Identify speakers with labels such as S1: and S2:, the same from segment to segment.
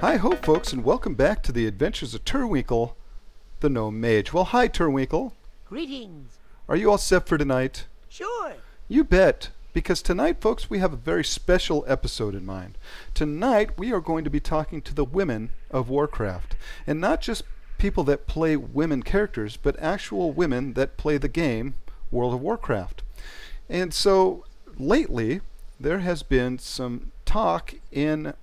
S1: Hi ho folks, and welcome back to the adventures of Turwinkle, the gnome mage. Well, hi Turwinkle.
S2: Greetings.
S1: Are you all set for tonight?
S2: Sure.
S1: You bet, because tonight, folks, we have a very special episode in mind. Tonight, we are going to be talking to the women of Warcraft, and not just people that play women characters, but actual women that play the game World of Warcraft. And so, lately, there has been some talk in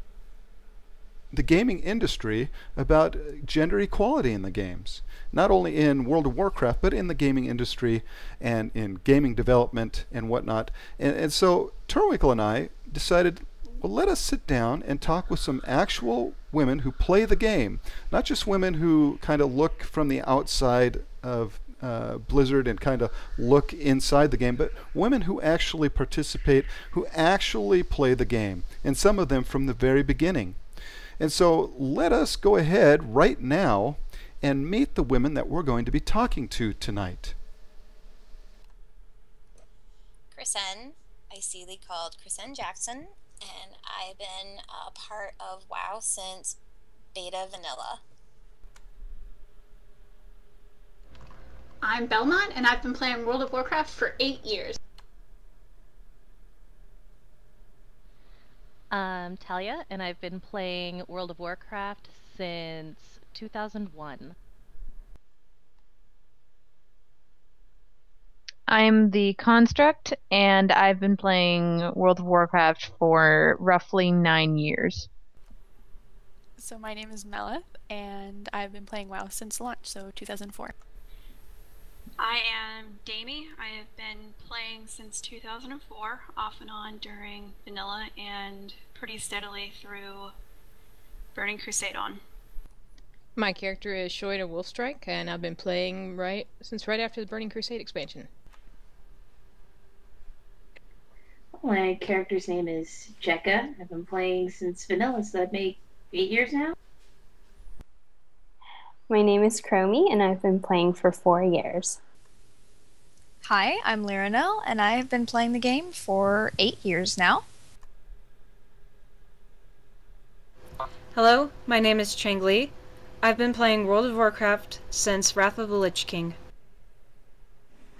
S1: the gaming industry about gender equality in the games. Not only in World of Warcraft, but in the gaming industry and in gaming development and whatnot. And so Turwinkle and I decided, well, let us sit down and talk with some actual women who play the game. Not just women who kind of look from the outside of Blizzard and kind of look inside the game, but women who actually participate, who actually play the game, and some of them from the very beginning. And so let us go ahead right now and meet the women that we're going to be talking to tonight.
S3: Kristen, I Seeley called Kristen Jackson, and I've been a part of WoW since beta vanilla.
S4: I'm Belmont, and I've been playing World of Warcraft for 8 years.
S5: I'm Talia, and I've been playing World of Warcraft since 2001.
S6: I'm the Construct, and I've been playing World of Warcraft for roughly 9 years.
S7: So my name is Melith, and I've been playing WoW since launch, so 2004.
S8: I am Damie. I have been playing since 2004, off and on during vanilla, and pretty steadily through Burning Crusade on.
S9: My character is Shoida Wolfstrike, and I've been playing since right after the Burning Crusade expansion.
S10: My character's name is Jekka. I've been playing since vanilla, so that makes 8 years now.
S11: My name is Chromie, and I've been playing for 4 years.
S12: Hi, I'm Lyranel, and I have been playing the game for 8 years now.
S13: Hello, my name is Chang Li. I've been playing World of Warcraft since Wrath of the Lich King.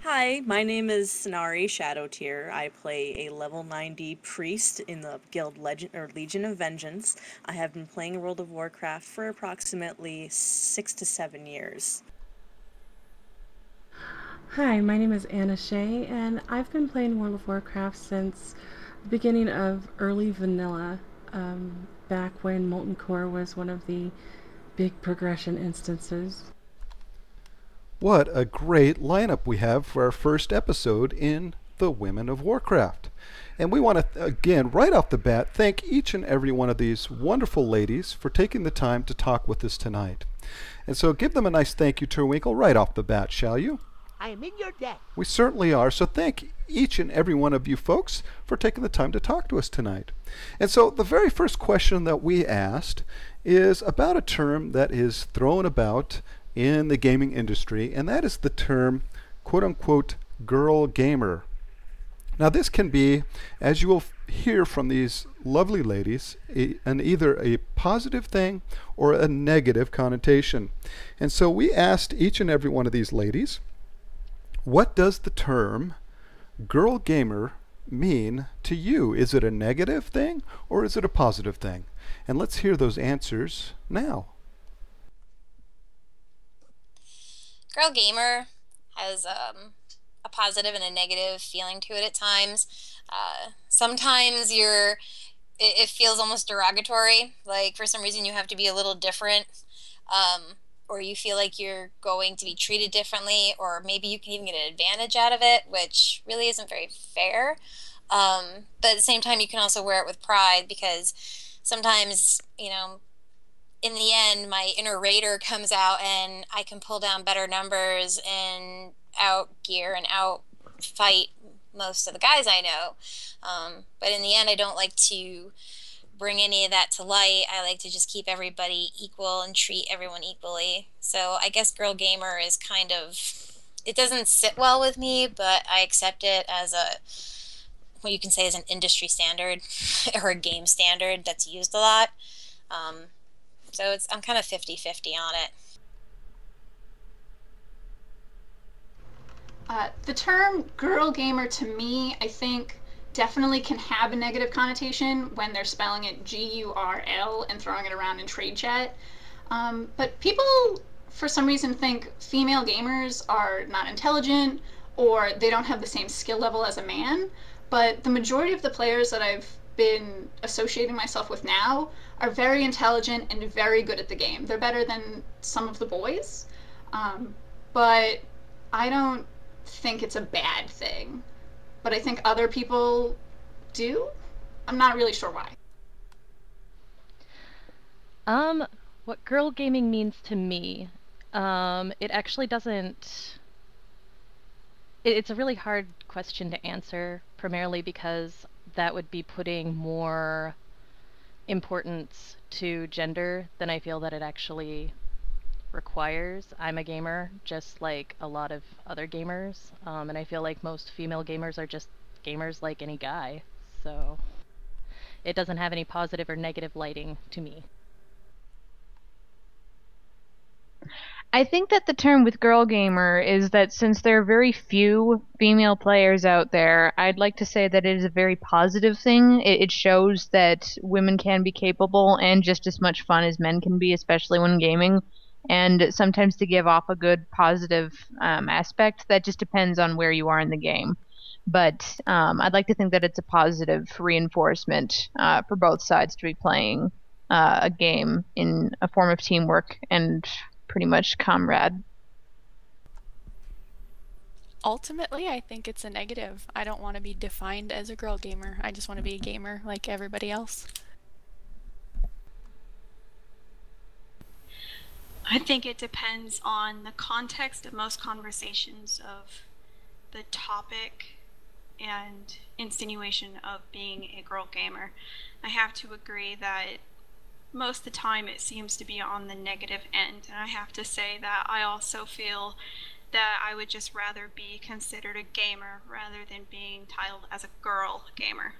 S14: Hi, my name is Sanari Shadowtear. I play a level 90 priest in the guild Legion of Vengeance. I have been playing World of Warcraft for approximately 6 to 7 years.
S15: Hi, my name is Anna Shea, and I've been playing World of Warcraft since the beginning of early vanilla, back when Molten Core was one of the big progression instances.
S1: What a great lineup we have for our first episode in the Women of Warcraft. And we want to, again, right off the bat, thank each and every one of these wonderful ladies for taking the time to talk with us tonight. And so give them a nice thank you, Turwinkle, right off the bat, shall you?
S2: I am in your debt.
S1: We certainly are. So thank each and every one of you folks for taking the time to talk to us tonight. And so the very first question that we asked is about a term that is thrown about in the gaming industry, and that is the term quote-unquote girl gamer. Now this can be, as you will hear from these lovely ladies, either a positive thing or a negative connotation. And so we asked each and every one of these ladies, what does the term girl gamer mean to you? Is it a negative thing or is it a positive thing? And let's hear those answers now.
S3: Girl gamer has a positive and a negative feeling to it at times. Sometimes it feels almost derogatory, like for some reason you have to be a little different, or you feel like you're going to be treated differently, or maybe you can even get an advantage out of it, which really isn't very fair. But at the same time, you can also wear it with pride, because sometimes, you know, in the end, my inner raider comes out and I can pull down better numbers and out gear and out fight most of the guys I know. But in the end, I don't like to bring any of that to light. I like to just keep everybody equal and treat everyone equally. So I guess girl gamer is kind of, it doesn't sit well with me, but I accept it as what you can say is an industry standard or a game standard that's used a lot. So I'm kind of 50-50 on it.
S4: The term girl gamer to me, I think, definitely can have a negative connotation when they're spelling it G-U-R-L and throwing it around in trade chat. But people, for some reason, think female gamers are not intelligent or they don't have the same skill level as a man. But the majority of the players that I've been associating myself with now are very intelligent and very good at the game. They're better than some of the boys. But I don't think it's a bad thing. But I think other people do. I'm not really sure why.
S5: What girl gaming means to me, it actually doesn't. It's a really hard question to answer, primarily because that would be putting more importance to gender than I feel that it actually requires. I'm a gamer, just like a lot of other gamers, and I feel like most female gamers are just gamers like any guy, so it doesn't have any positive or negative lighting to me.
S6: I think that the term with girl gamer is that since there are very few female players out there, I'd like to say that it is a very positive thing. It shows that women can be capable and just as much fun as men can be, especially when gaming. And sometimes to give off a good positive aspect, that just depends on where you are in the game. But I'd like to think that it's a positive reinforcement for both sides to be playing a game in a form of teamwork and pretty much comrade.
S7: Ultimately, I think it's a negative. I don't want to be defined as a girl gamer. I just want to be a gamer like everybody else.
S8: I think it depends on the context of most conversations of the topic and insinuation of being a girl gamer. I have to agree that most of the time it seems to be on the negative end, and I have to say that I also feel that I would just rather be considered a gamer rather than being titled as a girl gamer.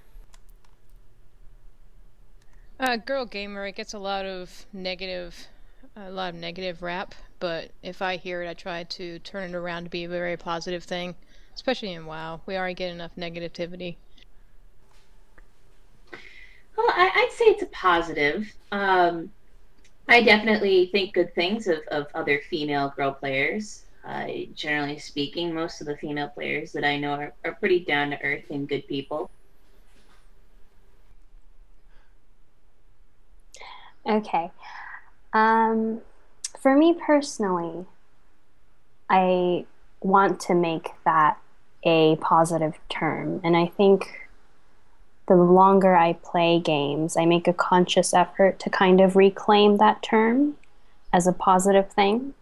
S9: Girl gamer, it gets a lot of negative rap, but if I hear it, I try to turn it around to be a very positive thing, especially in WoW. We already get enough negativity.
S10: Well, I'd say it's a positive. I definitely think good things of other female girl players. Generally speaking, most of the female players that I know are pretty down to earth and good people.
S11: Okay. For me personally, I want to make that a positive term. And I think the longer I play games, I make a conscious effort to kind of reclaim that term as a positive thing.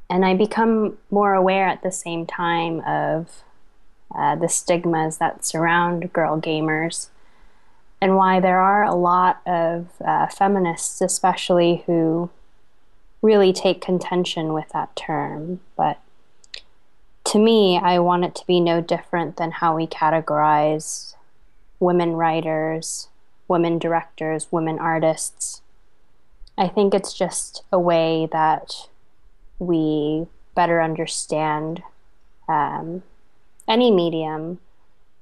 S11: And I become more aware at the same time of the stigmas that surround girl gamers and why there are a lot of feminists, especially, who really take contention with that term. But to me, I want it to be no different than how we categorize women writers, women directors, women artists. I think it's just a way that we better understand any medium.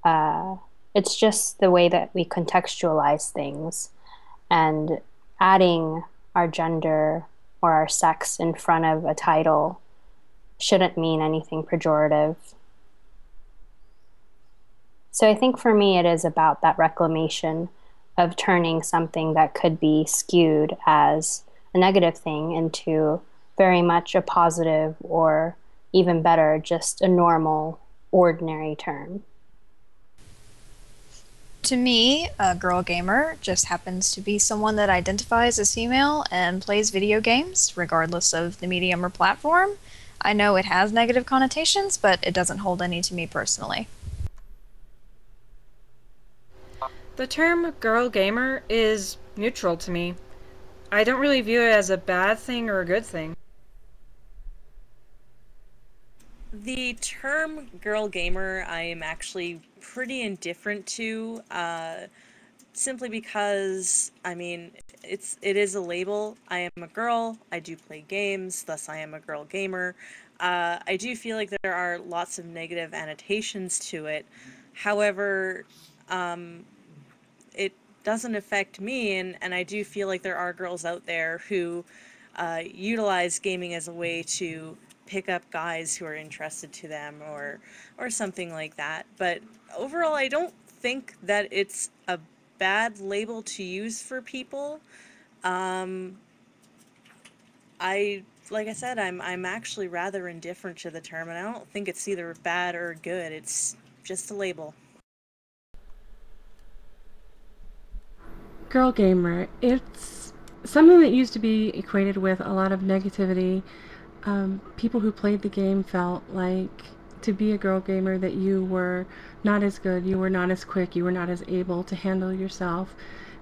S11: It's just the way that we contextualize things, and adding our gender or our sex in front of a title shouldn't mean anything pejorative. So I think for me it is about that reclamation of turning something that could be skewed as a negative thing into very much a positive, or even better, just a normal, ordinary term.
S12: To me, a girl gamer just happens to be someone that identifies as female and plays video games, regardless of the medium or platform. I know it has negative connotations, but it doesn't hold any to me personally.
S13: The term girl gamer is neutral to me. I don't really view it as a bad thing or a good thing.
S14: The term girl gamer I am actually pretty indifferent to. simply because, I mean, it is a label. I am a girl, I do play games, thus I am a girl gamer. I do feel like there are lots of negative annotations to it. However, it doesn't affect me, and I do feel like there are girls out there who utilize gaming as a way to pick up guys who are interested to them, or something like that. But overall, I don't think that it's a bad label to use for people. Like I said, I'm actually rather indifferent to the term, and I don't think it's either bad or good. It's just a label.
S15: Girl gamer, it's something that used to be equated with a lot of negativity. People who played the game felt like to be a girl gamer that you were not as good, you were not as quick, you were not as able to handle yourself.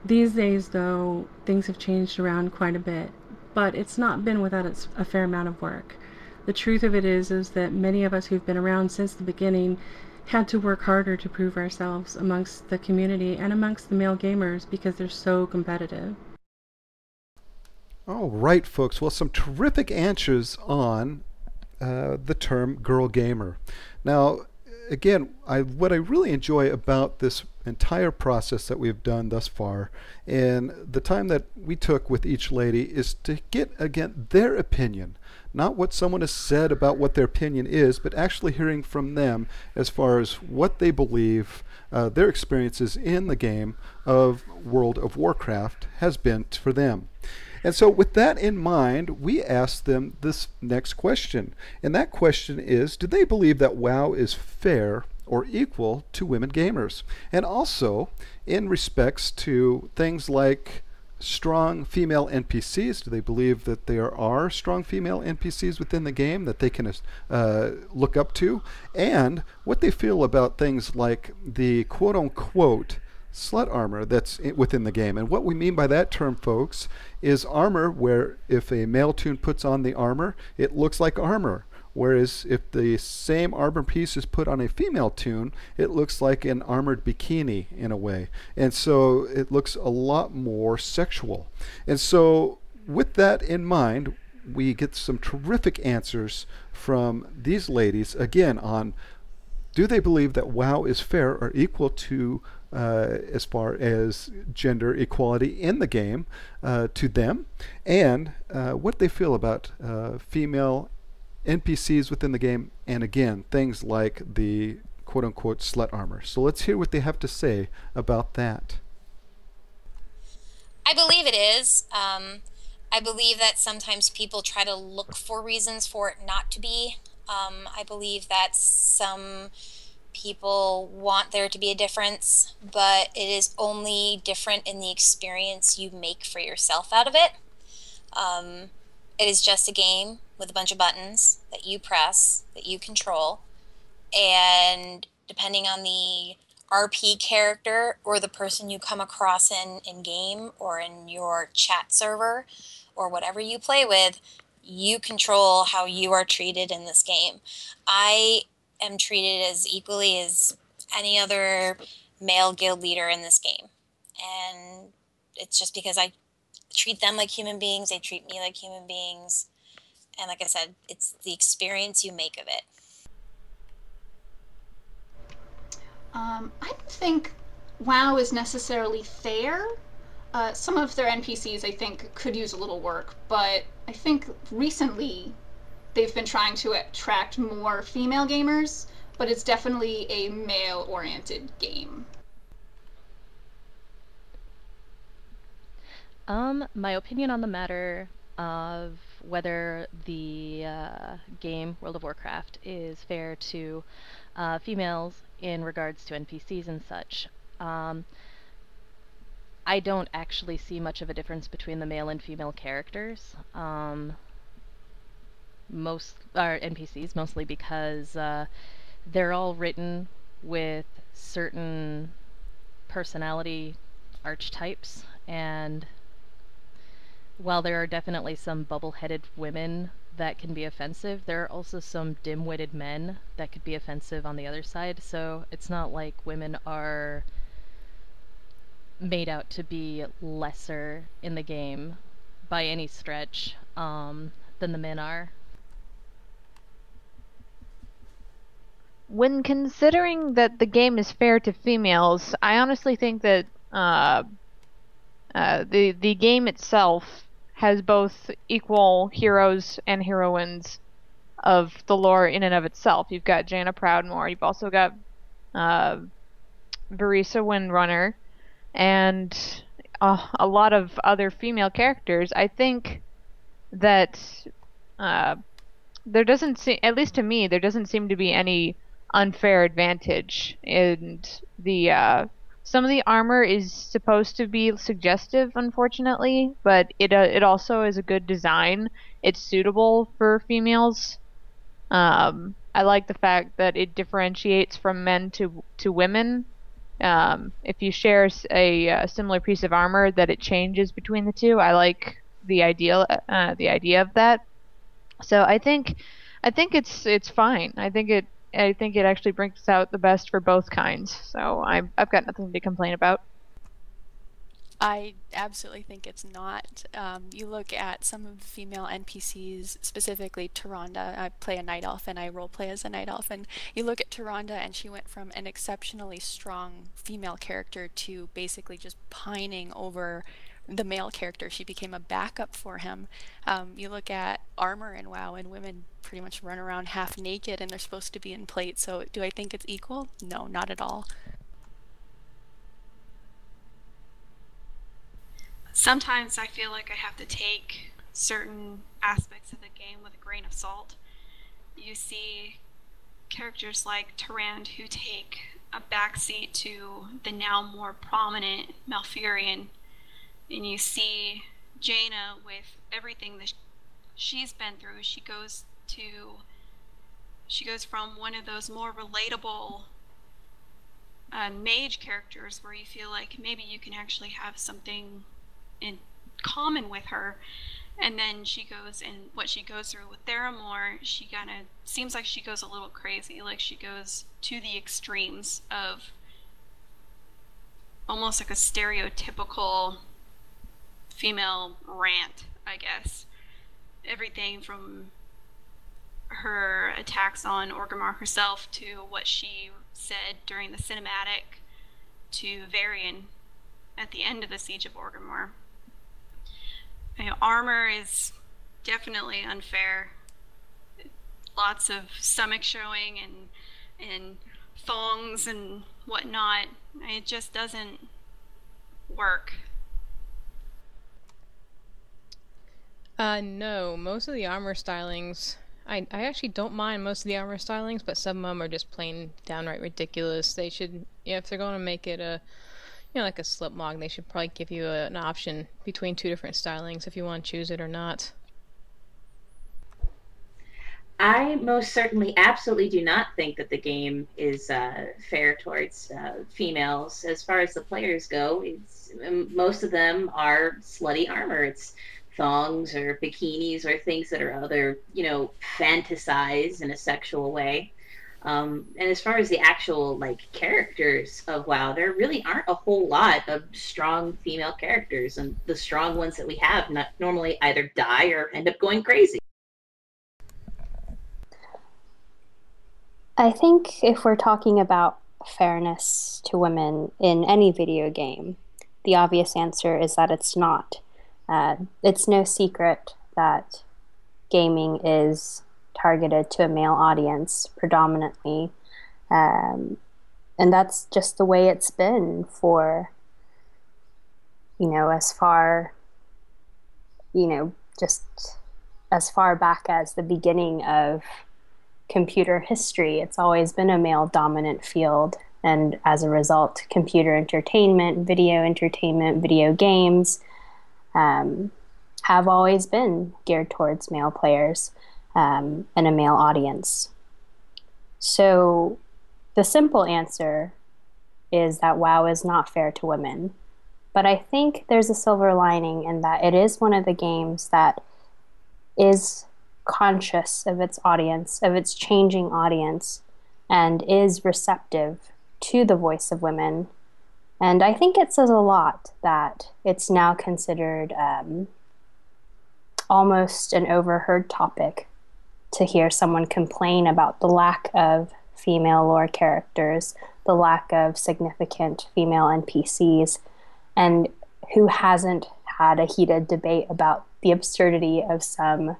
S15: These days, though, things have changed around quite a bit, but it's not been without a fair amount of work. The truth of it is that many of us who've been around since the beginning had to work harder to prove ourselves amongst the community and amongst the male gamers because they're so competitive.
S1: All right, folks. Well, some terrific answers on the term girl gamer. Now, again, what I really enjoy about this entire process that we've done thus far and the time that we took with each lady is to get, again, their opinion. Not what someone has said about what their opinion is, but actually hearing from them as far as what they believe their experiences in the game of World of Warcraft has been for them. And so with that in mind, we asked them this next question. And that question is, do they believe that WoW is fair or equal to women gamers? And also, in respects to things like strong female NPCs, do they believe that there are strong female NPCs within the game that they can look up to? And what they feel about things like the quote-unquote slut armor that's within the game. And what we mean by that term, folks, is armor where if a male toon puts on the armor, it looks like armor. Whereas if the same armor piece is put on a female toon, it looks like an armored bikini in a way. And so it looks a lot more sexual. And so with that in mind, we get some terrific answers from these ladies, again, on do they believe that WoW is fair or equal to as far as gender equality in the game to them, and what they feel about female NPCs within the game, and again, things like the quote-unquote slut armor. So let's hear what they have to say about that.
S3: I believe it is. I believe that sometimes people try to look for reasons for it not to be. I believe that some people want there to be a difference, but it is only different in the experience you make for yourself out of it. It is just a game with a bunch of buttons that you press, that you control, and depending on the RP character or the person you come across in game or in your chat server or whatever you play with, you control how you are treated in this game. I am treated as equally as any other male guild leader in this game. And it's just because I treat them like human beings, they treat me like human beings. And like I said, it's the experience you make of it.
S4: I don't think WoW is necessarily fair. Some of their NPCs, I think, could use a little work, but I think recently they've been trying to attract more female gamers, but it's definitely a male-oriented game.
S5: My opinion on the matter of whether the game World of Warcraft is fair to females in regards to NPCs and such. I don't actually see much of a difference between the male and female characters. Most are NPCs, mostly because they're all written with certain personality archetypes, and while there are definitely some bubble-headed women that can be offensive, there are also some dim-witted men that could be offensive on the other side, so it's not like women are made out to be lesser in the game by any stretch than the men are.
S6: When considering that the game is fair to females, I honestly think that the game itself has both equal heroes and heroines of the lore in and of itself. You've got Jaina Proudmoore, you've also got Barisa Windrunner, and a lot of other female characters. I think that there doesn't seem, at least to me, there doesn't seem to be any unfair advantage. And the some of the armor is supposed to be suggestive, unfortunately, but it also is a good design. It's suitable for females. I like the fact that it differentiates from men to women. If you share a similar piece of armor, that it changes between the two. I like the idea of that. So I think it's fine. I think it actually brings out the best for both kinds. So I've got nothing to complain about.
S7: I absolutely think it's not. You look at some of the female NPCs, specifically Tyrande. I play a night elf and I roleplay as a night elf. And you look at Tyrande and she went from an exceptionally strong female character to basically just pining over the male character. She became a backup for him. You look at armor in WoW and women pretty much run around half naked and they're supposed to be in plate. So do I think it's equal? No, not at all.
S8: Sometimes I feel like I have to take certain aspects of the game with a grain of salt. You see characters like Tyrande who take a backseat to the now more prominent Malfurion, and you see Jaina with everything that she's been through. She goes from one of those more relatable mage characters where you feel like maybe you can actually have something in common with her, and then she goes, and what she goes through with Theramore, she kind of seems like she goes a little crazy, like she goes to the extremes of almost like a stereotypical female rant, I guess. Everything from her attacks on Orgrimmar herself to what she said during the cinematic to Varian at the end of the Siege of Orgrimmar. Armor is definitely unfair. Lots of stomach showing and thongs and whatnot. It just doesn't work.
S9: No, most of the armor stylings, I actually don't mind most of the armor stylings, but some of them are just plain downright ridiculous. They should, if they're going to make it a, like a slipmog, they should probably give you an option between two different stylings if you want to choose it or not.
S10: I most certainly absolutely do not think that the game is fair towards females. As far as the players go, most of them are slutty armor. It's thongs or bikinis or things that are other, fantasized in a sexual way. And as far as the actual characters of WoW, there really aren't a whole lot of strong female characters, and the strong ones that we have normally either die or end up going crazy.
S11: I think if we're talking about fairness to women in any video game, the obvious answer is that it's not. It's no secret that gaming is targeted to a male audience predominantly, and that's just the way it's been for, as far, just as far back as the beginning of computer history. It's always been a male dominant field, and as a result, computer entertainment, video games have always been geared towards male players and a male audience. So the simple answer is that WoW is not fair to women. But I think there's a silver lining in that it is one of the games that is conscious of its audience, of its changing audience, and is receptive to the voice of women And I think it says a lot that it's now considered almost an overheard topic to hear someone complain about the lack of female lore characters, the lack of significant female NPCs, and who hasn't had a heated debate about the absurdity of some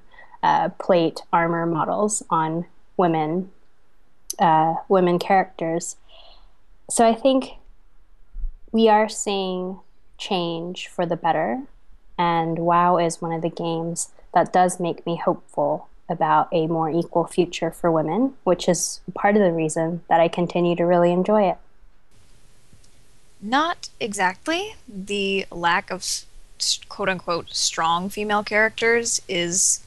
S11: plate armor models on women characters. So I think we are seeing change for the better, and WoW is one of the games that does make me hopeful about a more equal future for women, which is part of the reason that I continue to really enjoy it.
S12: Not exactly. The lack of quote-unquote strong female characters is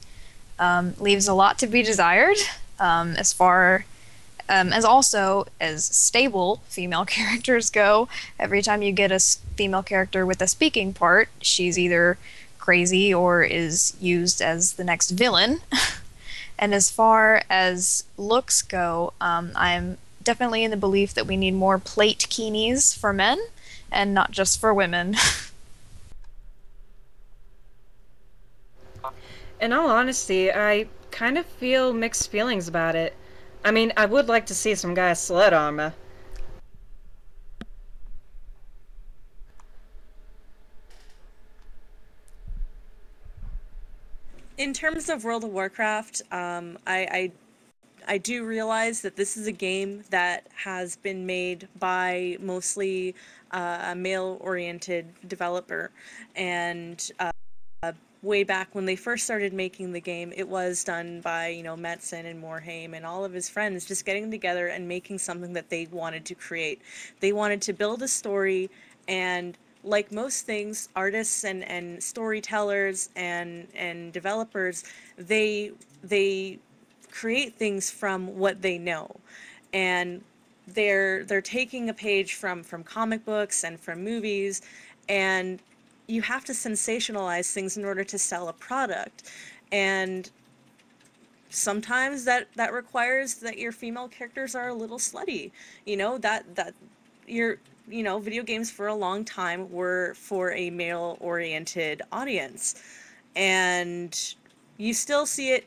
S12: leaves a lot to be desired, as far as also as stable female characters go. Every time you get a female character with a speaking part, she's either crazy or is used as the next villain. And as far as looks go, I'm definitely in the belief that we need more plate keenies for men and not just for women.
S13: In all honesty, I kind of feel mixed feelings about it. I mean, I would like to see some guys sled armor.
S14: In terms of World of Warcraft, I do realize that this is a game that has been made by mostly a male-oriented developer, and way back when they first started making the game, it was done by, you know, Metzen and Morhaime and all of his friends just getting together and making something that they wanted to create. They wanted to build a story, and like most things, artists and storytellers and developers, they create things from what they know, and they're taking a page from comic books and from movies, and you have to sensationalize things in order to sell a product, and sometimes that requires that your female characters are a little slutty. You know, that your, you know, video games for a long time were for a male-oriented audience, and you still see it.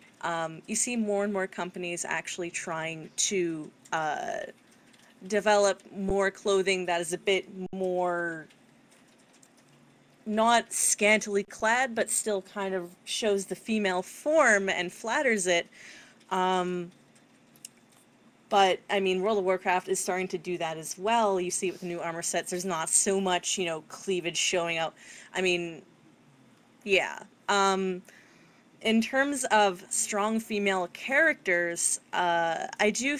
S14: You see more and more companies actually trying to develop more clothing that is a bit more not scantily clad, but still kind of shows the female form and flatters it. But, I mean, World of Warcraft is starting to do that as well. You see it with the new armor sets. There's not so much, you know, cleavage showing out. I mean, yeah. In terms of strong female characters, I do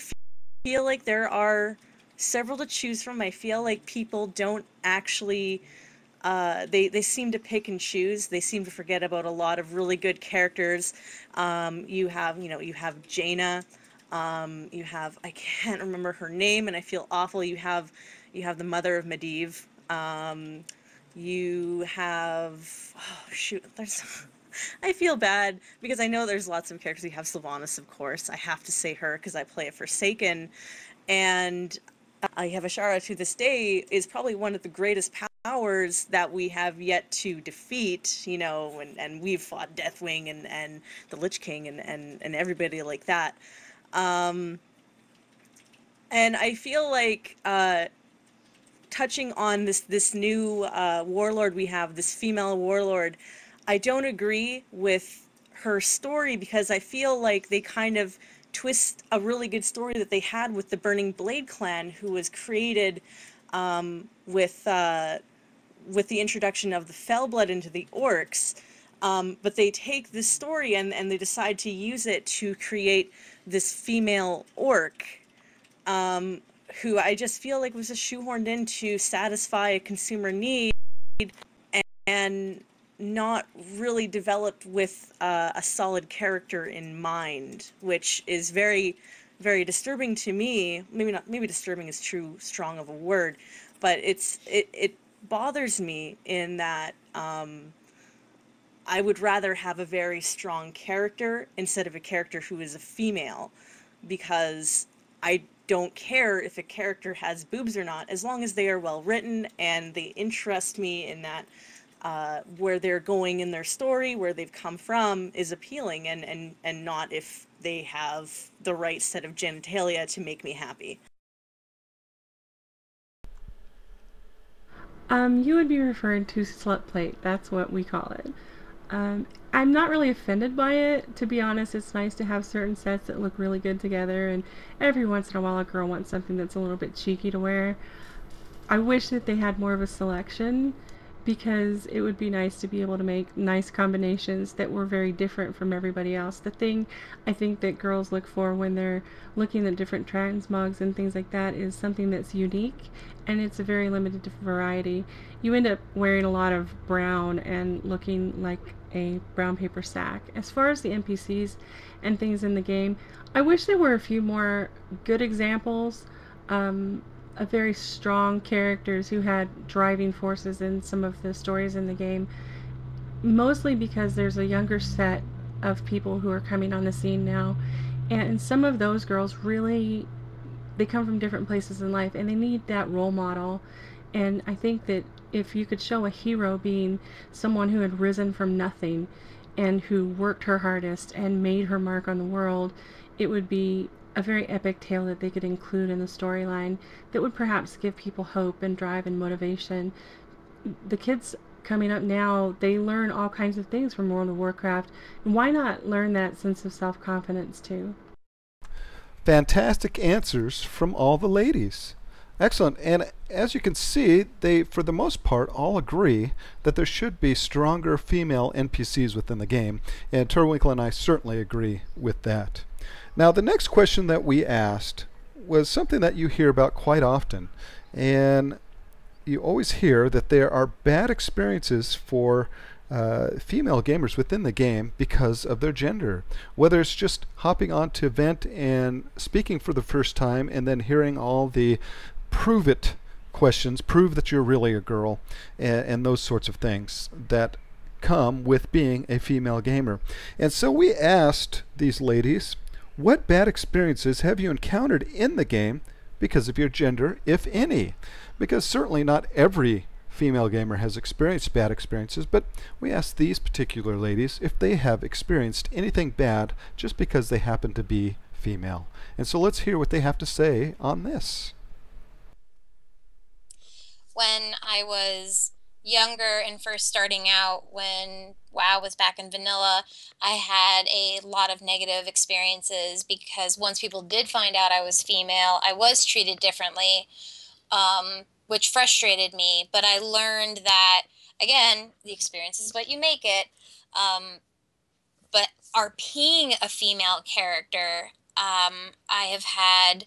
S14: feel like there are several to choose from. I feel like people don't actually... they seem to pick and choose. They seem to forget about a lot of really good characters. You have Jaina. You have, I can't remember her name, and I feel awful. You have the mother of Medivh. You have, oh shoot, there's, I feel bad because I know there's lots of characters. You have Sylvanas, of course. I have to say her because I play a Forsaken, and I have Ashara to this day is probably one of the greatest powers that we have yet to defeat, you know, and we've fought Deathwing and the Lich King and everybody like that. And I feel like touching on this new warlord we have, this female warlord, I don't agree with her story because I feel like they kind of twist a really good story that they had with the Burning Blade clan, who was created with the introduction of the Fellblood into the orcs. But they take this story and they decide to use it to create this female orc, who I just feel like was just shoehorned in to satisfy a consumer need and not really developed with a solid character in mind, which is very, very disturbing to me. Maybe disturbing is too strong of a word, but it bothers me in that I would rather have a very strong character instead of a character who is a female, because I don't care if a character has boobs or not, as long as they are well written and they interest me in that where they're going in their story, where they've come from, is appealing, and not if they have the right set of genitalia to make me happy.
S15: You would be referring to slut plate. That's what we call it. I'm not really offended by it. To be honest, it's nice to have certain sets that look really good together, and every once in a while a girl wants something that's a little bit cheeky to wear. I wish that they had more of a selection, because it would be nice to be able to make nice combinations that were very different from everybody else. The thing I think that girls look for when they're looking at different transmogs and things like that is something that's unique, and it's a very limited variety. You end up wearing a lot of brown and looking like a brown paper sack. As far as the NPCs and things in the game, I wish there were a few more good examples of very strong characters who had driving forces in some of the stories in the game, mostly because there's a younger set of people who are coming on the scene now, and some of those girls really, they come from different places in life and they need that role model. And I think that if you could show a hero being someone who had risen from nothing and who worked her hardest and made her mark on the world, it would be a very epic tale that they could include in the storyline that would perhaps give people hope and drive and motivation. The kids coming up now, they learn all kinds of things from World of Warcraft, and why not learn that sense of self-confidence too?
S1: Fantastic answers from all the ladies. Excellent. And as you can see, they, for the most part, all agree that there should be stronger female NPCs within the game. And Turwinkle and I certainly agree with that. Now, the next question that we asked was something that you hear about quite often. And you always hear that there are bad experiences for female gamers within the game because of their gender. Whether it's just hopping onto event and speaking for the first time and then hearing all the prove it questions, prove that you're really a girl, and those sorts of things that come with being a female gamer. And so we asked these ladies, what bad experiences have you encountered in the game because of your gender, if any? Because certainly not every female gamer has experienced bad experiences, but we asked these particular ladies if they have experienced anything bad just because they happen to be female. And so let's hear what they have to say on this.
S3: When I was younger and first starting out, when WoW was back in vanilla, I had a lot of negative experiences because once people did find out I was female, I was treated differently, which frustrated me. But I learned that, again, the experience is what you make it. But RPing a female character, I have had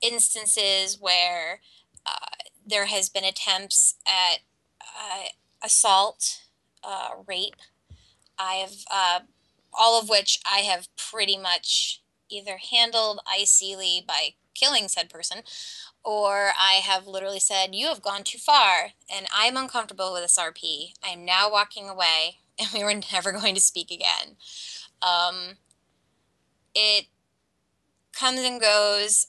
S3: instances where there has been attempts at assault, rape. I have all of which I have pretty much either handled icily by killing said person, or I have literally said, "You have gone too far, and I'm uncomfortable with this RP. I am now walking away, and we were never going to speak again." It comes and goes.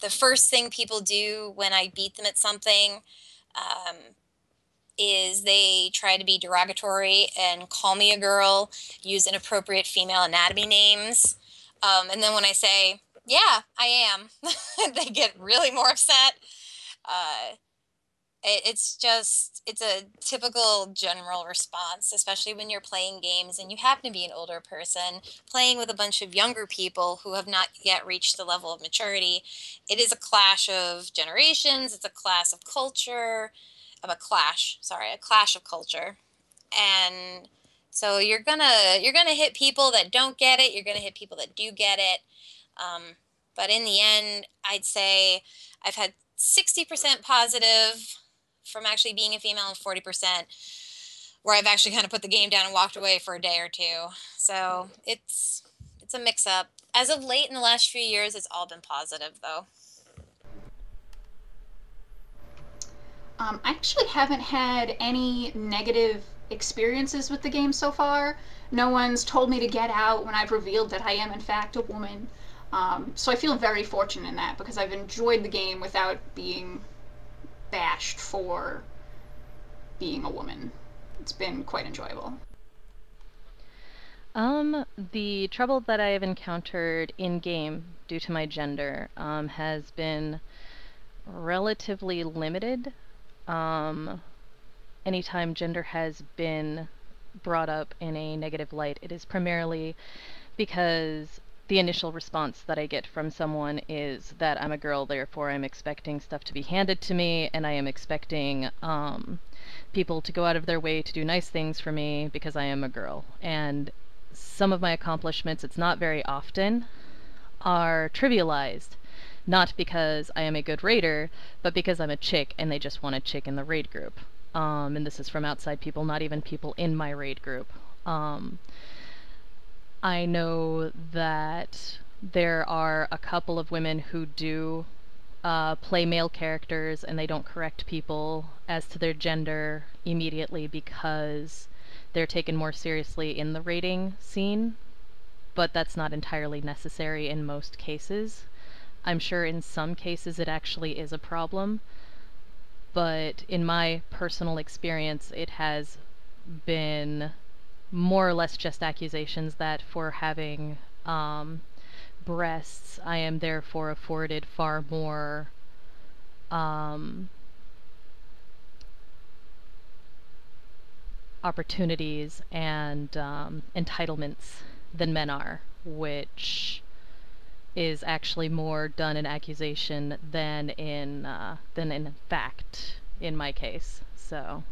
S3: The first thing people do when I beat them at something is they try to be derogatory and call me a girl, use inappropriate female anatomy names. And then when I say, "Yeah, I am," they get really more upset. It's a typical general response, especially when you're playing games and you happen to be an older person playing with a bunch of younger people who have not yet reached the level of maturity. It is a clash of generations. It's a clash of culture, a clash of culture. And so you're gonna hit people that don't get it. You're gonna hit people that do get it. But in the end, I'd say I've had 60% positive from actually being a female and 40% where I've actually kind of put the game down and walked away for a day or two. So it's a mix-up. As of late in the last few years, it's all been positive, though.
S4: I actually haven't had any negative experiences with the game so far. No one's told me to get out when I've revealed that I am in fact a woman. So I feel very fortunate in that because I've enjoyed the game without being bashed for being a woman. It's been quite enjoyable.
S5: The trouble that I have encountered in-game due to my gender has been relatively limited. Anytime gender has been brought up in a negative light, it is primarily because the initial response that I get from someone is that I'm a girl, therefore I'm expecting stuff to be handed to me, and I am expecting people to go out of their way to do nice things for me because I am a girl. And some of my accomplishments, it's not very often, are trivialized. Not because I am a good raider, but because I'm a chick and they just want a chick in the raid group. And this is from outside people, not even people in my raid group. I know that there are a couple of women who do play male characters and they don't correct people as to their gender immediately because they're taken more seriously in the raiding scene, but that's not entirely necessary in most cases. I'm sure in some cases it actually is a problem, but in my personal experience it has been more or less just accusations that for having breasts I am therefore afforded far more opportunities and entitlements than men are, which is actually more done in accusation than in fact in my case. So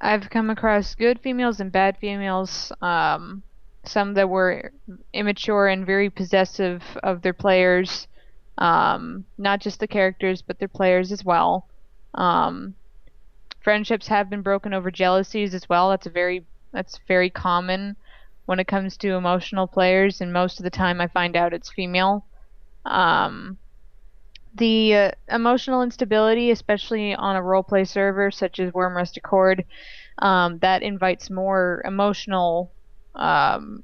S6: I've come across good females and bad females, some that were immature and very possessive of their players, not just the characters, but their players as well. Friendships have been broken over jealousies as well. That's very common when it comes to emotional players, and most of the time I find out it's female. The emotional instability, especially on a roleplay server such as Worm Rusted Cord, that invites more emotional ties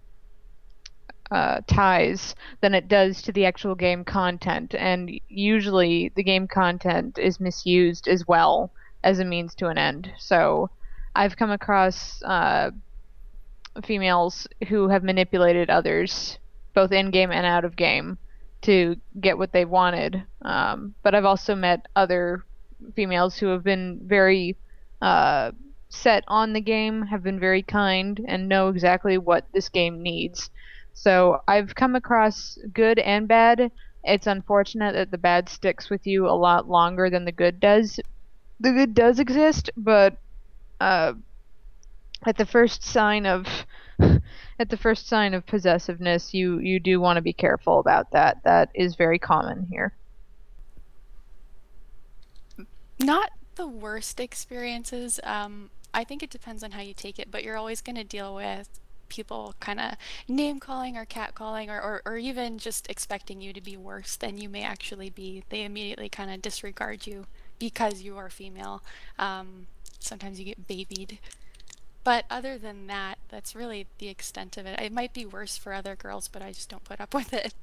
S6: than it does to the actual game content, and usually the game content is misused as well as a means to an end. So I've come across females who have manipulated others, both in-game and out of game, to get what they wanted. But I've also met other females who have been very set on the game, have been very kind, and know exactly what this game needs. So I've come across good and bad. It's unfortunate that the bad sticks with you a lot longer than the good does. The good does exist, but at the first sign of possessiveness, you do want to be careful about that. That is very common here.
S7: Not the worst experiences. I think it depends on how you take it, but you're always going to deal with people kind of name calling or cat calling or even just expecting you to be worse than you may actually be. They immediately kind of disregard you because you are female. Sometimes you get babied. But other than that, that's really the extent of it. It might be worse for other girls, but I just don't put up with it.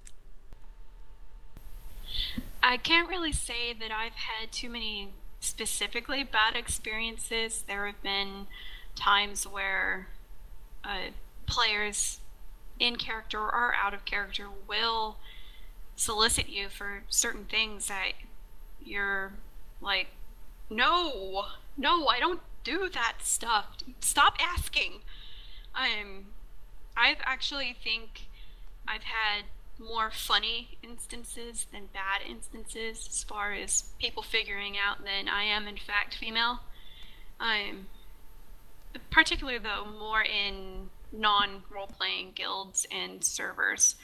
S8: I can't really say that I've had too many specifically bad experiences. There have been times where players in character or out of character will solicit you for certain things that you're like, no, I don't do that stuff. Stop asking. I've actually think I've had more funny instances than bad instances as far as people figuring out that I am in fact female. Particularly though more in non-role-playing guilds and servers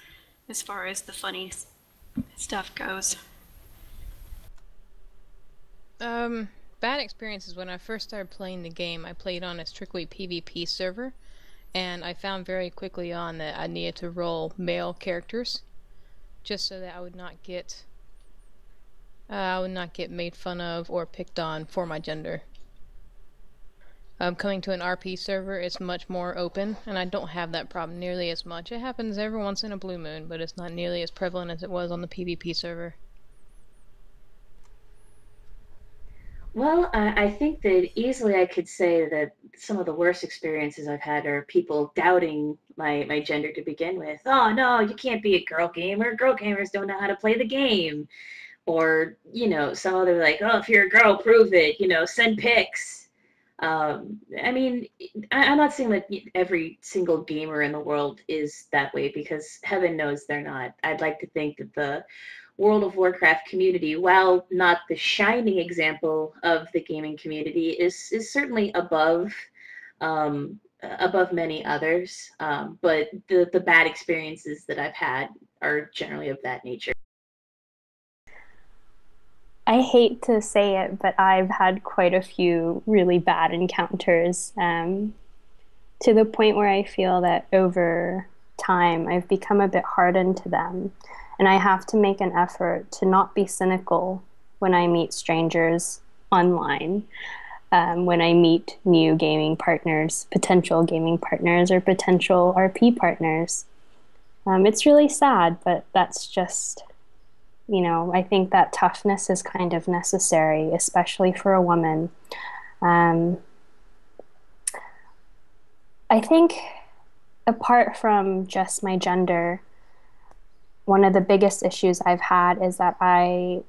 S8: as far as the funny stuff goes.
S9: Bad experiences when I first started playing the game. I played on a strictly PvP server, and I found very quickly on that I needed to roll male characters just so that I would not get made fun of or picked on for my gender. Coming to an RP server, it's much more open, and I don't have that problem nearly as much. It happens every once in a blue moon, but it's not nearly as prevalent as it was on the PvP server.
S10: Well, I think that easily I could say that some of the worst experiences I've had are people doubting my gender to begin with. Oh, no, you can't be a girl gamer. Girl gamers don't know how to play the game. Or, some other like, oh, if you're a girl, prove it, send pics. I mean, I'm not saying that every single gamer in the world is that way, because heaven knows they're not. I'd like to think that the World of Warcraft community, while not the shining example of the gaming community, is certainly above many others. But the bad experiences that I've had are generally of that nature.
S11: I hate to say it, but I've had quite a few really bad encounters, to the point where I feel that over time I've become a bit hardened to them. And I have to make an effort to not be cynical when I meet strangers online, when I meet new gaming partners, potential gaming partners, or potential RP partners. It's really sad, but that's just, I think that toughness is kind of necessary, especially for a woman. I think apart from just my gender, one of the biggest issues I've had is that I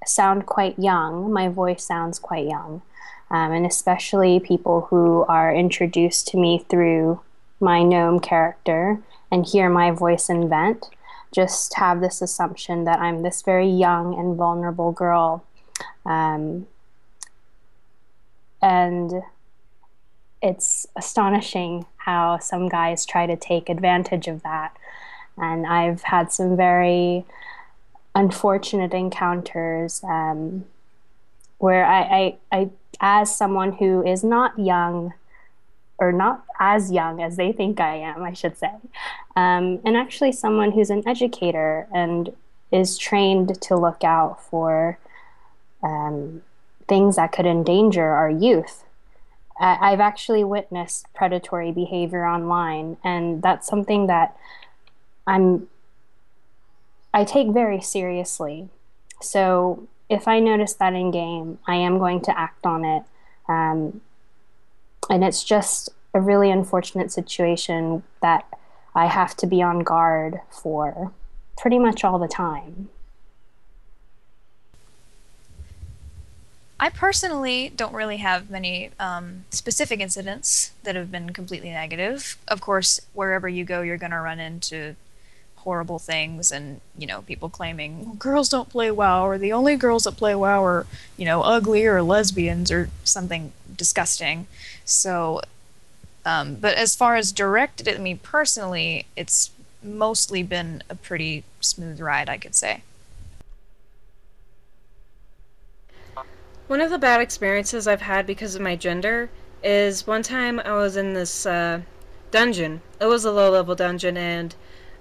S11: sound quite young. My voice sounds quite young. And especially people who are introduced to me through my gnome character and hear my voice and vent just have this assumption that I'm this very young and vulnerable girl. And it's astonishing how some guys try to take advantage of that. And I've had some very unfortunate encounters where I, as someone who is not young, or not as young as they think I am, I should say, and actually someone who's an educator and is trained to look out for things that could endanger our youth. I've actually witnessed predatory behavior online, and that's something that I take very seriously. So if I notice that in game, I am going to act on it. And it's just a really unfortunate situation that I have to be on guard for pretty much all the time.
S12: I personally don't really have many specific incidents that have been completely negative. Of course, wherever you go, you're going to run into horrible things and, people claiming, well, girls don't play WoW, or the only girls that play WoW are, ugly or lesbians or something disgusting. So, but as far as directed at me personally, it's mostly been a pretty smooth ride, I could say.
S13: One of the bad experiences I've had because of my gender is one time I was in this dungeon. It was a low-level dungeon, and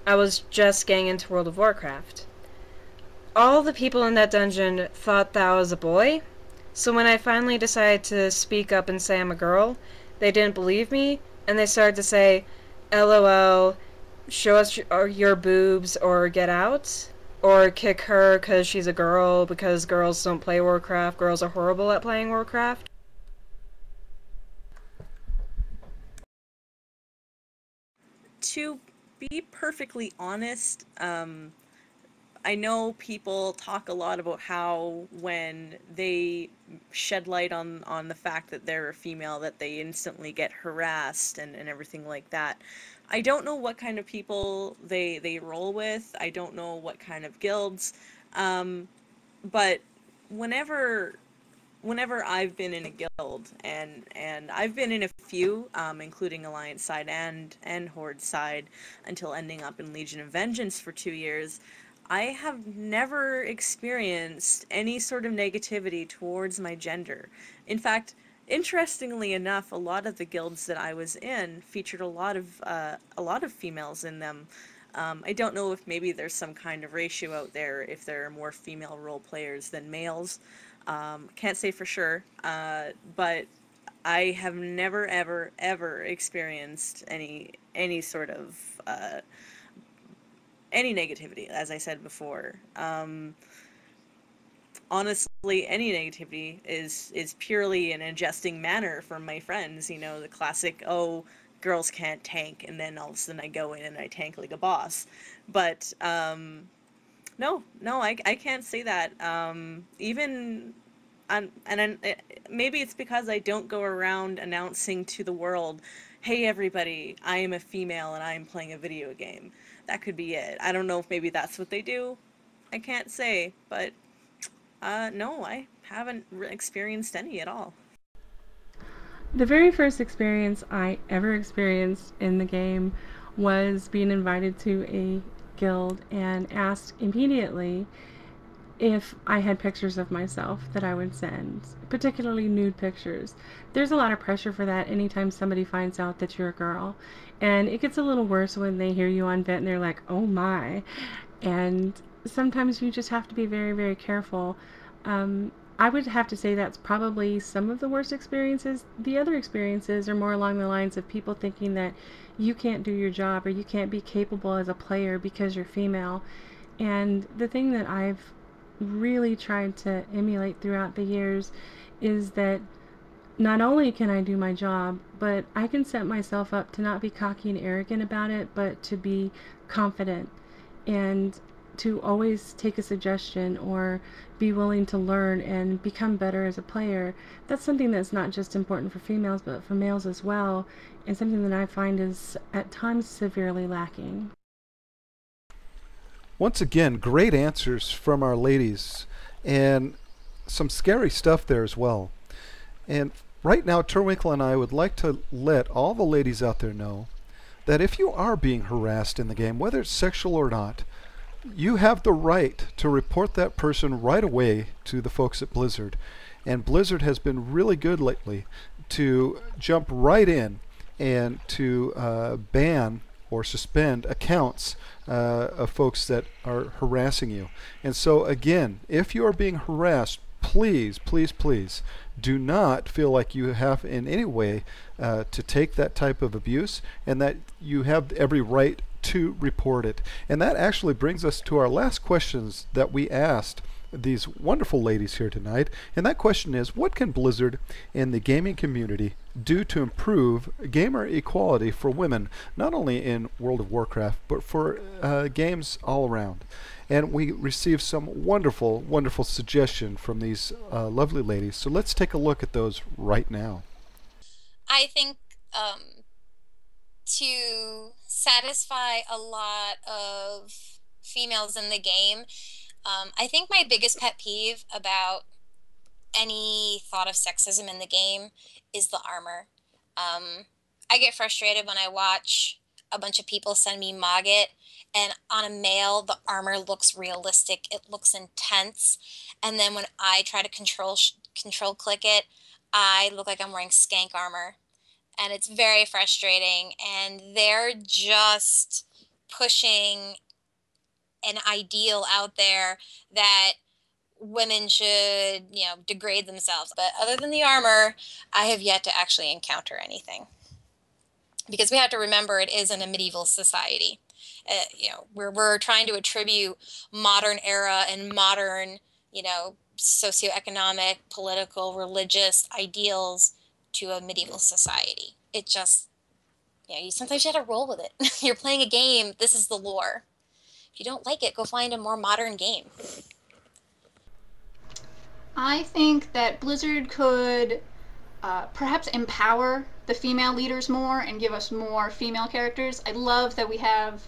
S13: I was just getting into World of Warcraft. All the people in that dungeon thought that I was a boy, so when I finally decided to speak up and say I'm a girl, they didn't believe me, and they started to say, LOL, show us your boobs or get out, or kick her because she's a girl, because girls don't play Warcraft, girls are horrible at playing Warcraft.
S14: To be perfectly honest, I know people talk a lot about how when they shed light on the fact that they're a female, that they instantly get harassed and everything like that. I don't know what kind of people they roll with. I don't know what kind of guilds. But whenever I've been in a guild, and I've been in a few, including Alliance side and Horde side, until ending up in Legion of Vengeance for 2 years, I have never experienced any sort of negativity towards my gender. In fact, interestingly enough, a lot of the guilds that I was in featured a lot of females in them. I don't know if maybe there's some kind of ratio out there, if there are more female role players than males. Can't say for sure, but I have never, ever, ever experienced any sort of any negativity, as I said before. Honestly, any negativity is purely an adjusting manner from my friends. You know, the classic, oh, girls can't tank, and then all of a sudden I go in and I tank like a boss. But no, I can't say that. Even maybe it's because I don't go around announcing to the world, hey everybody, I am a female and I am playing a video game. That could be it. I don't know if maybe that's what they do. I can't say, but no, I haven't experienced any at all.
S15: The very first experience I ever experienced in the game was being invited to a guild and asked immediately if I had pictures of myself that I would send, particularly nude pictures. There's a lot of pressure for that anytime somebody finds out that you're a girl. And it gets a little worse when they hear you on vet and they're like, oh my. And sometimes you just have to be very, very careful. I would have to say that's probably some of the worst experiences. The other experiences are more along the lines of people thinking that you can't do your job or you can't be capable as a player because you're female. And the thing that I've really tried to emulate throughout the years is that not only can I do my job, but I can set myself up to not be cocky and arrogant about it, but to be confident and to always take a suggestion or be willing to learn and become better as a player. That's something that's not just important for females, but for males as well, and something that I find is at times severely lacking.
S1: Once again, great answers from our ladies, and some scary stuff there as well. And right now, Turwinkle and I would like to let all the ladies out there know that if you are being harassed in the game, whether it's sexual or not, you have the right to report that person right away to the folks at Blizzard. And Blizzard has been really good lately to jump right in and to ban or suspend accounts of folks that are harassing you. And so again, if you are being harassed, please, please, please do not feel like you have in any way to take that type of abuse, and that you have every right to report it. And that actually brings us to our last questions that we asked these wonderful ladies here tonight. And that question is, what can Blizzard and the gaming community do to improve gamer equality for women, not only in World of Warcraft, but for games all around? And we received some wonderful, wonderful suggestions from these lovely ladies. So let's take a look at those right now.
S3: I think to satisfy a lot of females in the game, I think my biggest pet peeve about any thought of sexism in the game is the armor. I get frustrated when I watch a bunch of people send me Mogget, and on a male, the armor looks realistic. It looks intense. And then when I try to control click it, I look like I'm wearing skank armor. And it's very frustrating. And they're just pushing an ideal out there that women should, degrade themselves. But other than the armor, I have yet to actually encounter anything. Because we have to remember it is in a medieval society. We're trying to attribute modern era and modern, socioeconomic, political, religious ideals to a medieval society. It just, sometimes you have to roll with it. You're playing a game. This is the lore. If you don't like it, go find a more modern game.
S4: I think that Blizzard could perhaps empower the female leaders more and give us more female characters. I love that we have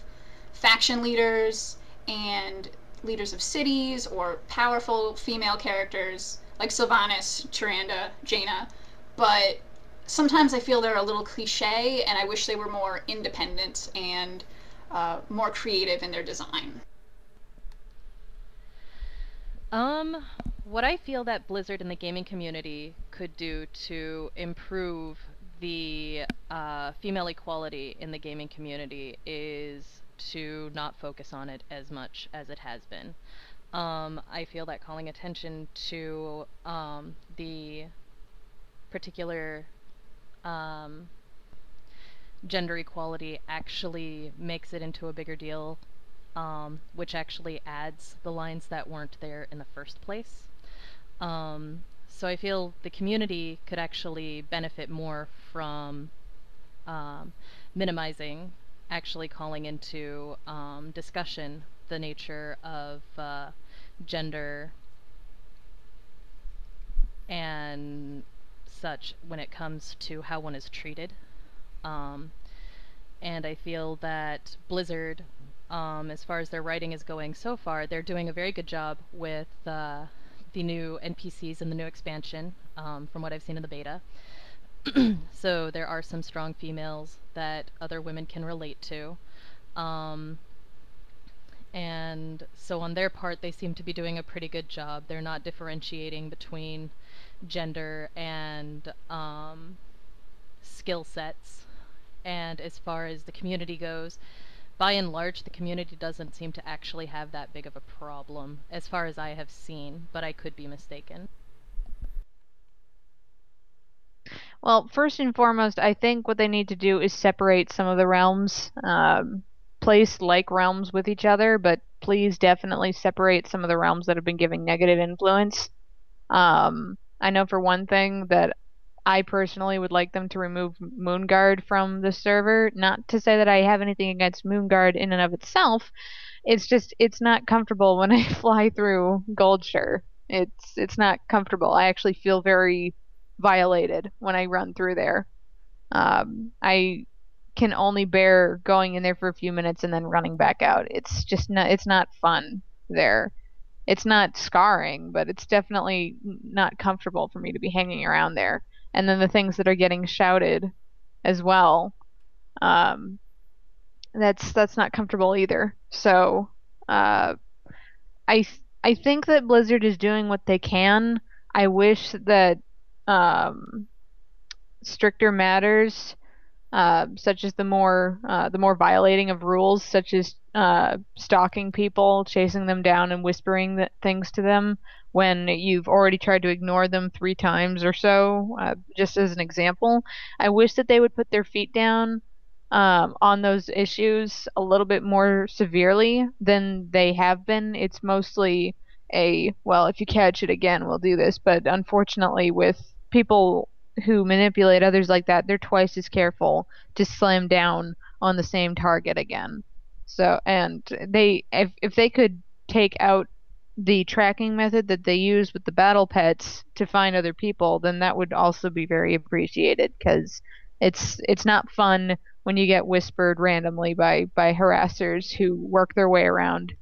S4: faction leaders and leaders of cities or powerful female characters like Sylvanas, Tyrande, Jaina, but sometimes I feel they're a little cliche, and I wish they were more independent and more creative in their design.
S5: What I feel that Blizzard and the gaming community could do to improve the female equality in the gaming community is to not focus on it as much as it has been. I feel that calling attention to the particular gender equality actually makes it into a bigger deal, which actually adds the lines that weren't there in the first place. So I feel the community could actually benefit more from minimizing, actually calling into discussion the nature of gender and such when it comes to how one is treated. And I feel that Blizzard, as far as their writing is going so far, they're doing a very good job with the new NPCs and the new expansion, from what I've seen in the beta. So there are some strong females that other women can relate to. And so on their part, they seem to be doing a pretty good job. They're not differentiating between gender and skill sets. And as far as the community goes, by and large, the community doesn't seem to actually have that big of a problem, as far as I have seen, but I could be mistaken.
S6: Well, first and foremost, I think what they need to do is separate some of the realms, place like realms with each other, but please definitely separate some of the realms that have been giving negative influence. I know for one thing that I personally would like them to remove Moonguard from the server. Not to say that I have anything against Moonguard in and of itself. It's just it's not comfortable when I fly through Goldshire. It's not comfortable. I actually feel very violated when I run through there. I can only bear going in there for a few minutes and then running back out. It's not fun there. It's not scarring, but it's definitely not comfortable for me to be hanging around there. And then the things that are getting shouted as well, that's not comfortable either. So I I think that Blizzard is doing what they can. I wish that stricter matters, such as the more violating of rules, such as stalking people, chasing them down, and whispering things to them when you've already tried to ignore them 3 times or so. Just as an example, I wish that they would put their feet down on those issues a little bit more severely than they have been. It's mostly well, if you catch it again, we'll do this. But unfortunately, with people who manipulate others like that, they're twice as careful to slam down on the same target again. So, and if they could take out the tracking method that they use with the battle pets to find other people, then that would also be very appreciated, because it's not fun when you get whispered randomly by harassers who work their way around,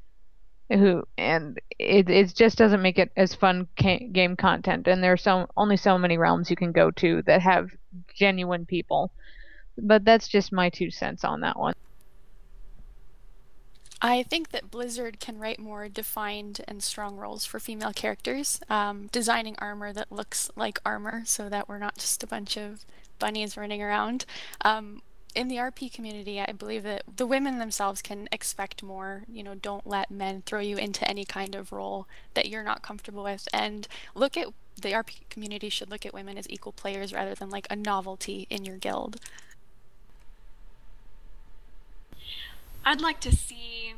S6: and it just doesn't make it as fun game content. And there's only so many realms you can go to that have genuine people. But that's just my 2 cents on that one.
S7: I think that Blizzard can write more defined and strong roles for female characters, designing armor that looks like armor so that we're not just a bunch of bunnies running around. In the RP community, I believe that the women themselves can expect more. Don't let men throw you into any kind of role that you're not comfortable with. And the RP community should look at women as equal players rather than like a novelty in your guild.
S8: I'd like to see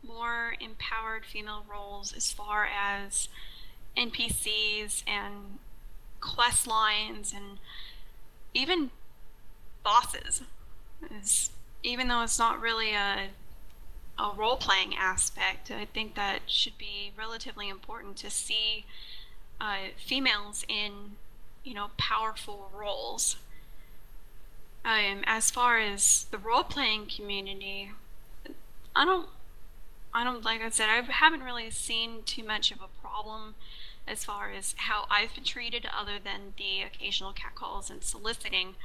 S8: more empowered female roles as far as NPCs and quest lines and even bosses. Even though it's not really a role-playing aspect, I think that should be relatively important to see females in powerful roles. As far as the role-playing community, I don't like I said, I haven't really seen too much of a problem as far as how I've been treated, other than the occasional catcalls and soliciting.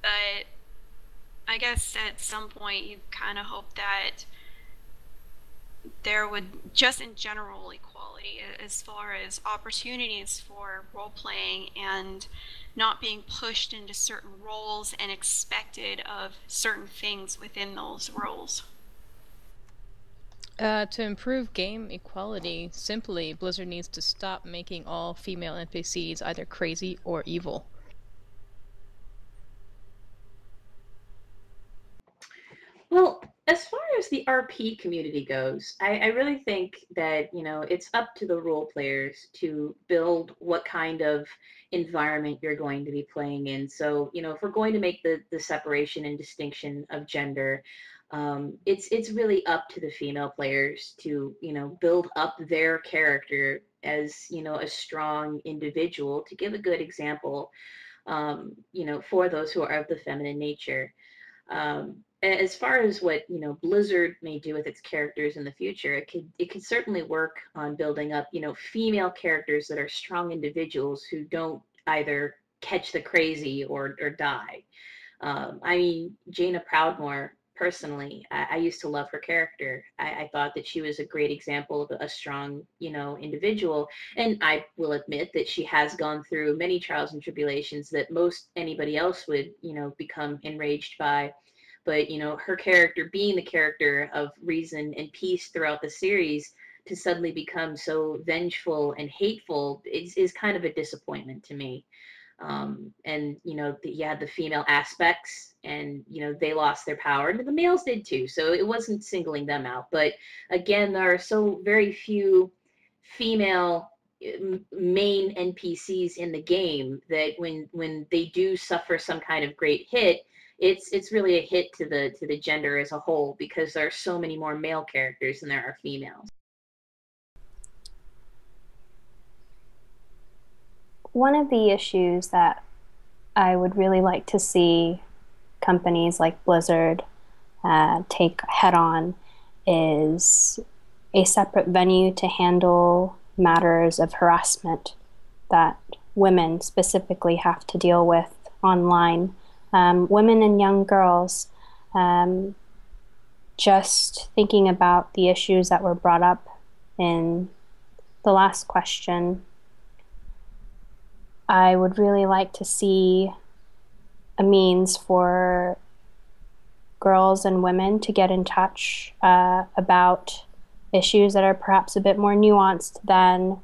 S8: But I guess at some point you kind of hope that there would, just in general equality, as far as opportunities for role-playing and not being pushed into certain roles and expected of certain things within those roles.
S9: To improve game equality, simply, Blizzard needs to stop making all female NPCs either crazy or evil.
S10: Well, as far as the RP community goes, I really think that, it's up to the role players to build what kind of environment you're going to be playing in. So, if we're going to make the separation and distinction of gender, it's really up to the female players to, build up their character as, a strong individual to give a good example, for those who are of the feminine nature. As far as what Blizzard may do with its characters in the future, it could certainly work on building up female characters that are strong individuals who don't either catch the crazy or die. I mean, Jaina Proudmoore, personally, I used to love her character. I thought that she was a great example of a strong, individual. And I will admit that she has gone through many trials and tribulations that most anybody else would, become enraged by. But, her character being the character of reason and peace throughout the series to suddenly become so vengeful and hateful is kind of a disappointment to me. And you had the female aspects, and they lost their power, and the males did too, so it wasn't singling them out. But again, there are so very few female main NPCs in the game that when they do suffer some kind of great hit, it's really a hit to the gender as a whole, because there are so many more male characters than there are females.
S11: One of the issues that I would really like to see companies like Blizzard take head on is a separate venue to handle matters of harassment that women specifically have to deal with online. Women and young girls, just thinking about the issues that were brought up in the last question, I would really like to see a means for girls and women to get in touch about issues that are perhaps a bit more nuanced than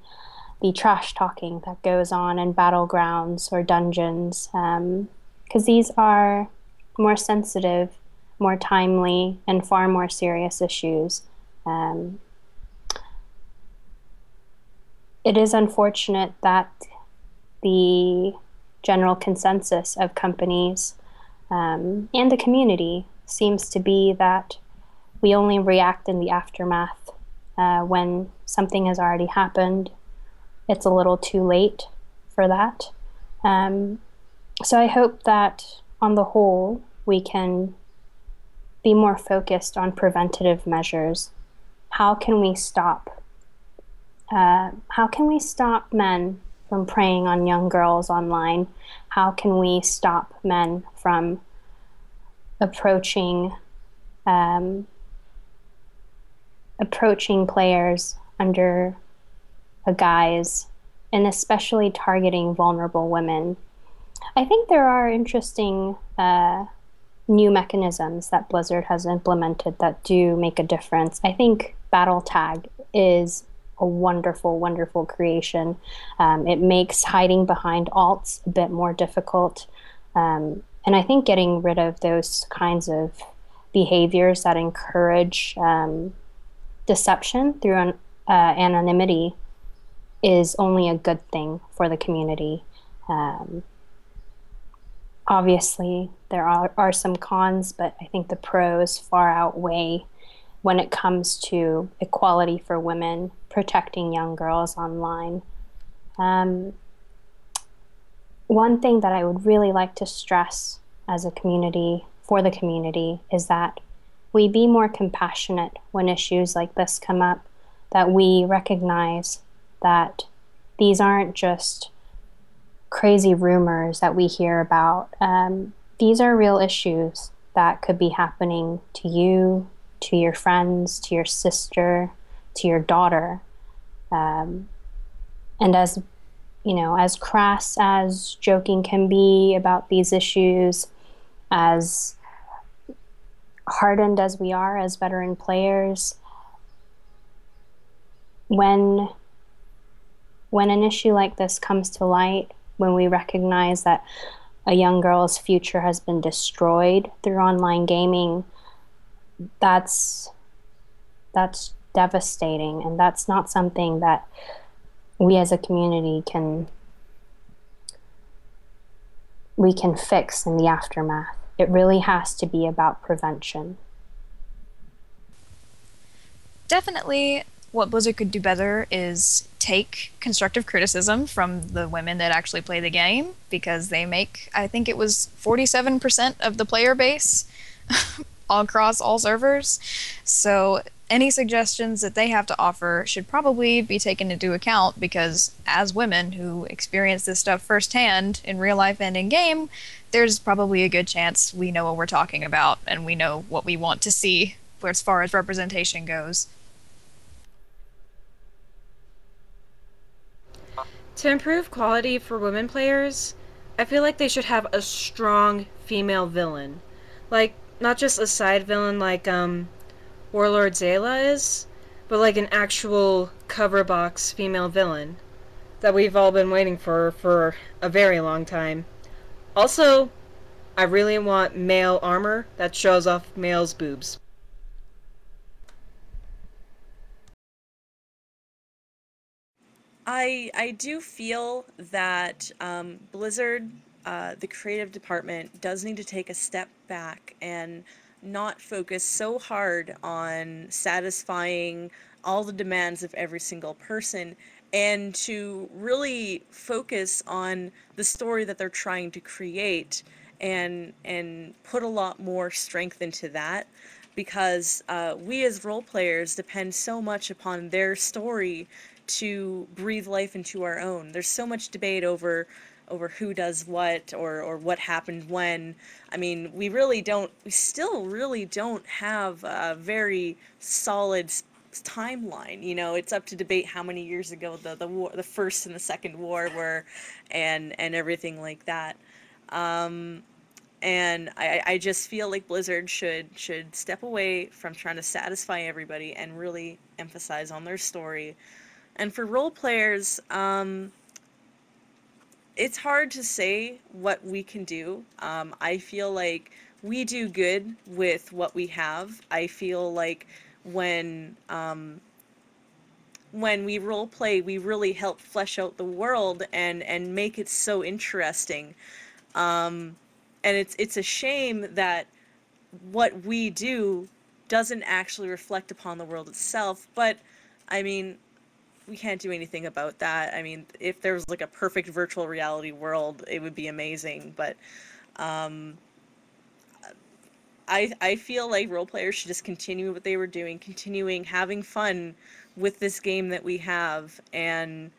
S11: the trash talking that goes on in battlegrounds or dungeons, because these are more sensitive, more timely, and far more serious issues. It is unfortunate that the general consensus of companies and the community seems to be that we only react in the aftermath when something has already happened. It's a little too late for that. So I hope that on the whole we can be more focused on preventative measures. How can we stop men from preying on young girls online? How can we stop men from approaching players under a guise, and especially targeting vulnerable women? I think there are interesting new mechanisms that Blizzard has implemented that do make a difference. I think Battle Tag is a wonderful, wonderful creation. It makes hiding behind alts a bit more difficult. And I think getting rid of those kinds of behaviors that encourage deception through anonymity is only a good thing for the community. Obviously, there are some cons, but I think the pros far outweigh when it comes to equality for women, protecting young girls online. One thing that I would really like to stress as a community, for the community, is that we be more compassionate when issues like this come up, that we recognize that these aren't just crazy rumors that we hear about. These are real issues that could be happening to you, to your friends, to your sister, to your daughter. And as as crass as joking can be about these issues, as hardened as we are as veteran players, when an issue like this comes to light, when we recognize that a young girl's future has been destroyed through online gaming, that's devastating, and that's not something that we as a community can fix in the aftermath. It really has to be about prevention.
S12: Definitely, what Blizzard could do better is take constructive criticism from the women that actually play the game, because they make, I think it was 47% of the player base all across all servers. So any suggestions that they have to offer should probably be taken into account, because as women who experience this stuff firsthand in real life and in game, there's probably a good chance we know what we're talking about and we know what we want to see as far as representation goes.
S13: To improve quality for women players, I feel like they should have a strong female villain. Like, not just a side villain like Warlord Zayla is, but like an actual cover box female villain that we've all been waiting for a very long time. Also, I really want male armor that shows off males' boobs.
S14: I do feel that Blizzard, the creative department, does need to take a step back and not focus so hard on satisfying all the demands of every single person, and to really focus on the story that they're trying to create, and put a lot more strength into that, because we as role players depend so much upon their story to breathe life into our own. There's so much debate over who does what, or what happened when. I mean, we still really don't have a very solid timeline. You know, it's up to debate how many years ago the war, the First and the Second War were, and everything like that. And I just feel like Blizzard should step away from trying to satisfy everybody and really emphasize on their story. And for role players, it's hard to say what we can do. I feel like we do good with what we have. I feel like when we role play, we really help flesh out the world and make it so interesting. And it's a shame that what we do doesn't actually reflect upon the world itself. But I mean, we can't do anything about that. I mean, if there was like a perfect virtual reality world, it would be amazing. But I feel like role players should just continue what they were doing, continuing having fun with this game that we have, and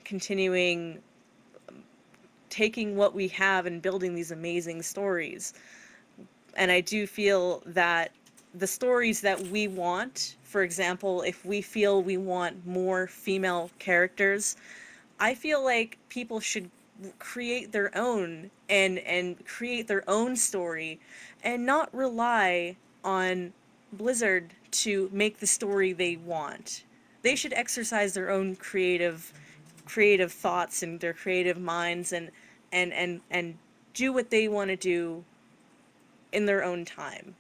S14: continuing taking what we have and building these amazing stories. And I do feel that the stories that we want, for example, if we feel we want more female characters, I feel like people should create their own and create their own story, and not rely on Blizzard to make the story they want. They should exercise their own creative thoughts and their creative minds, and do what they want to do in their own time,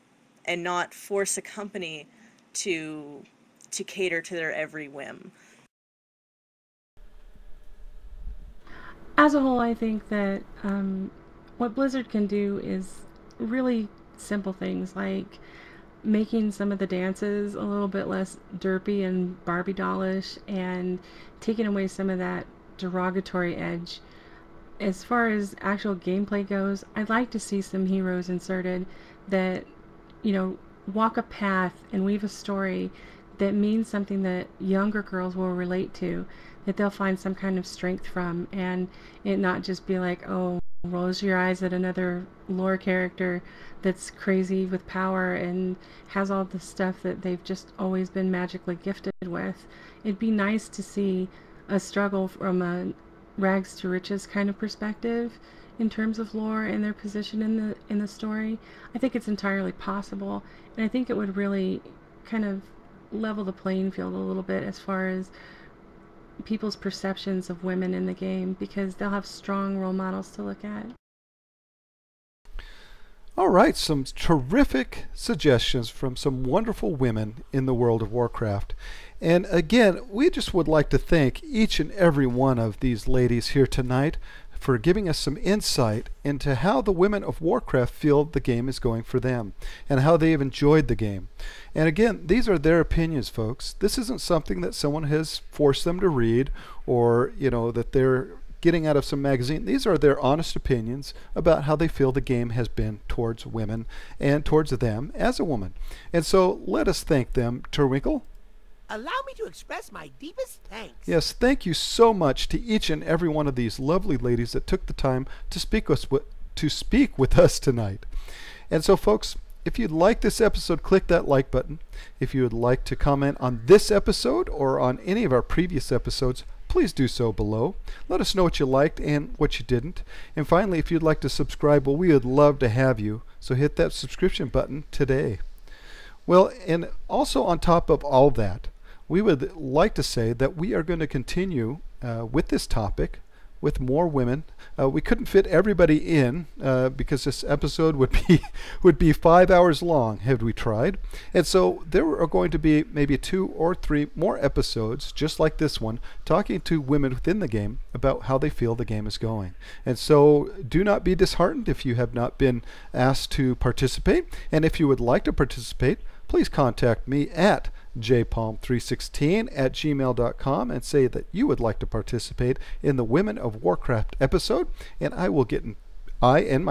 S14: and not force a company to cater to their every whim.
S15: As a whole, I think that what Blizzard can do is really simple things, like making some of the dances a little bit less derpy and Barbie dollish, and taking away some of that derogatory edge. As far as actual gameplay goes, I'd like to see some heroes inserted that, you know, walk a path and weave a story that means something that younger girls will relate to, that they'll find some kind of strength from, and it not just be like, oh, rolls your eyes at another lore character that's crazy with power and has all the stuff that they've just always been magically gifted with. It'd be nice to see a struggle from a rags to riches kind of perspective in terms of lore and their position in the story. I think it's entirely possible, and I think it would really kind of level the playing field a little bit as far as people's perceptions of women in the game, because they'll have strong role models to look at.
S1: All right, some terrific suggestions from some wonderful women in the World of Warcraft. And again, we just would like to thank each and every one of these ladies here tonight for giving us some insight into how the women of Warcraft feel the game is going for them and how they've enjoyed the game. And again, these are their opinions, folks. This isn't something that someone has forced them to read, or, you know, that they're getting out of some magazine. These are their honest opinions about how they feel the game has been towards women and towards them as a woman. And so let us thank them. Turwinkle?
S2: Allow me to express my deepest thanks.
S1: Yes, thank you so much to each and every one of these lovely ladies that took the time to speak with us tonight. And so, folks, if you'd like this episode, click that like button. If you would like to comment on this episode or on any of our previous episodes, please do so below. Let us know what you liked and what you didn't. And finally, if you'd like to subscribe, well, we would love to have you. So hit that subscription button today. Well, and also on top of all that, we would like to say that we are going to continue with this topic with more women. We couldn't fit everybody in because this episode would be 5 hours long had we tried. And so there are going to be maybe 2 or 3 more episodes just like this one, talking to women within the game about how they feel the game is going. And so do not be disheartened if you have not been asked to participate. And if you would like to participate, please contact me at jpalm316@gmail.com and say that you would like to participate in the Women of Warcraft episode, and I will get in, I and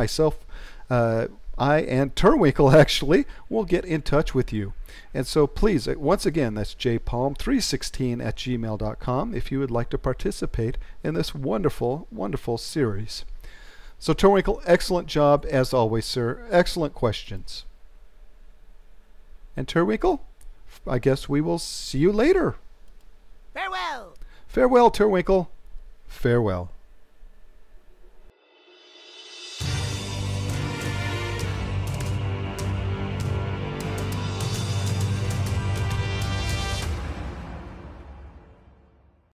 S1: Turwinkle actually will get in touch with you. And so please, once again, that's jpalm316@gmail.com if you would like to participate in this wonderful, wonderful series. So Turwinkle, excellent job as always, sir. Excellent questions. And Turwinkle, I guess we will see you later.
S2: Farewell.
S1: Farewell, Turwinkle. Farewell.